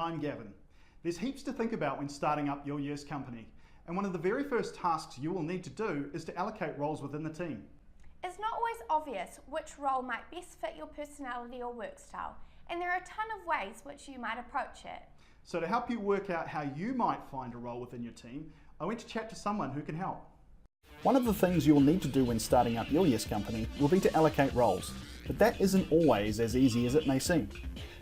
I'm Gavin. There's heaps to think about when starting up your year's company, and one of the very first tasks you will need to do is to allocate roles within the team. It's not always obvious which role might best fit your personality or work style, and there are a ton of ways which you might approach it. So to help you work out how you might find a role within your team, I went to chat to someone who can help. One of the things you'll need to do when starting up your yes company will be to allocate roles, but that isn't always as easy as it may seem.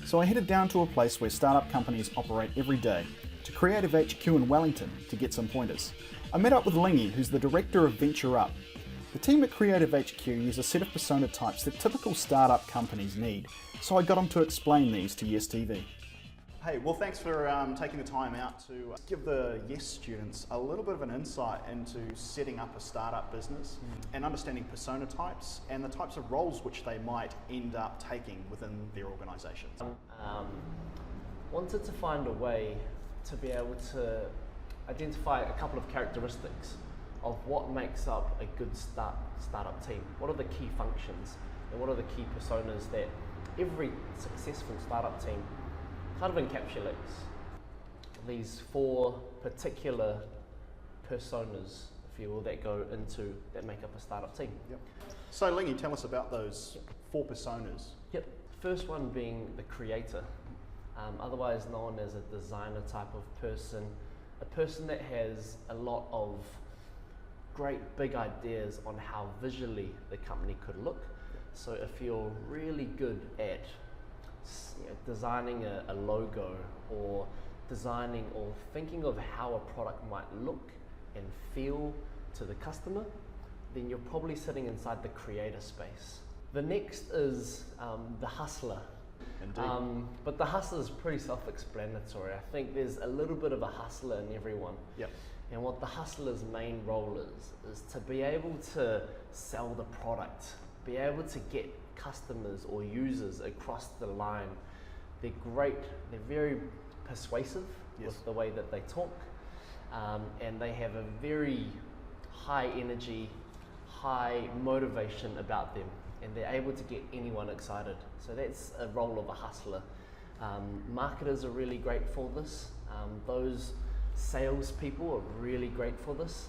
So I headed down to a place where startup companies operate every day, to Creative HQ in Wellington, to get some pointers. I met up with Lingy, who's the director of Venture Up. The team at Creative HQ use a set of persona types that typical startup companies need, so I got him to explain these to Yes TV. Hey, well thanks for taking the time out to give the Yes students a little bit of an insight into setting up a startup business and understanding persona types and the types of roles which they might end up taking within their organisations. Wanted to find a way to be able to identify a couple of characteristics of what makes up a good startup team. What are the key functions and what are the key personas that every successful startup team kind of encapsulates? These four particular personas, if you will, that make up a startup team. Yep. So Lingy, tell us about those four personas. Yep. First one being the creator, otherwise known as a designer type of person, a person that has a lot of great big ideas on how visually the company could look. So if you're really good at designing a logo or designing or thinking of how a product might look and feel to the customer, then you're probably sitting inside the creator space. The next is the hustler. Indeed. But the hustler is pretty self-explanatory. I think there's a little bit of a hustler in everyone. Yep. And what the hustler's main role is to be able to sell the product, be able to get customers or users across the line. They're great, they're very persuasive with the way that they talk, and they have a very high energy, high motivation about them, and they're able to get anyone excited. So that's a role of a hustler. Marketers are really great for this. Those salespeople are really great for this,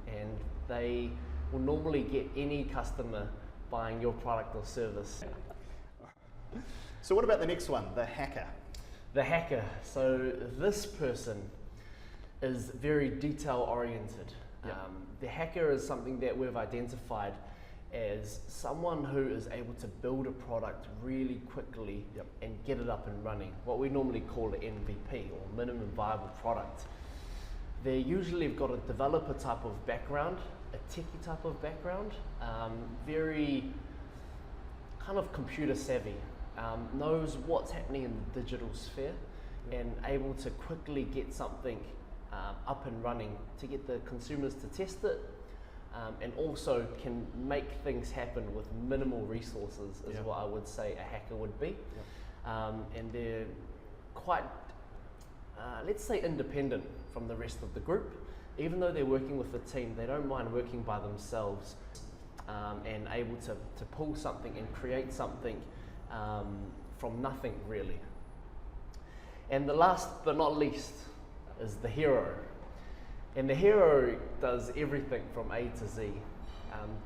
and they will normally get any customer buying your product or service. So what about the next one, the hacker? The hacker. So this person is very detail oriented. Yep. The hacker is something that we've identified as someone who is able to build a product really quickly and get it up and running, what we normally call an MVP or minimum viable product. They usually have got a developer type of background, a techie type of background, very kind of computer savvy, knows what's happening in the digital sphere and able to quickly get something up and running to get the consumers to test it, and also can make things happen with minimal resources is what I would say a hacker would be. And they're quite, let's say, independent from the rest of the group. Even though they're working with the team, they don't mind working by themselves and able to pull something and create something from nothing really. And the last but not least is the hero. And the hero does everything from A to Z.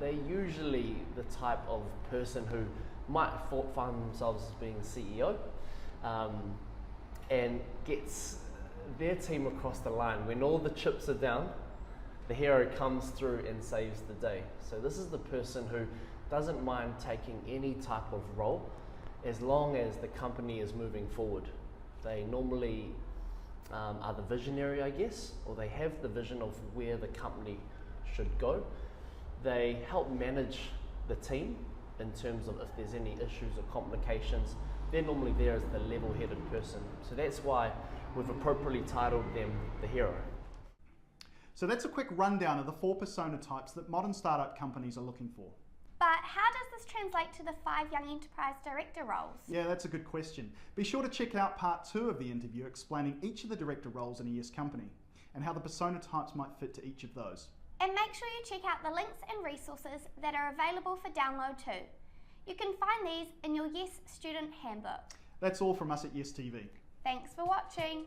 They're usually the type of person who might find themselves as being CEO and gets their team across the line. When all the chips are down, the hero comes through and saves the day. So this is the person who doesn't mind taking any type of role as long as the company is moving forward. They normally are the visionary, I guess, or they have the vision of where the company should go. They help manage the team in terms of if there's any issues or complications. They're normally there as the level-headed person. So that's why we've appropriately titled them the hero. So that's a quick rundown of the four persona types that modern startup companies are looking for. But how does this translate to the 5 young enterprise director roles? Yeah, that's a good question. Be sure to check out part 2 of the interview explaining each of the director roles in a yes company and how the persona types might fit to each of those. And make sure you check out the links and resources that are available for download too. You can find these in your Yes Student Handbook. That's all from us at Yes TV. Thanks for watching.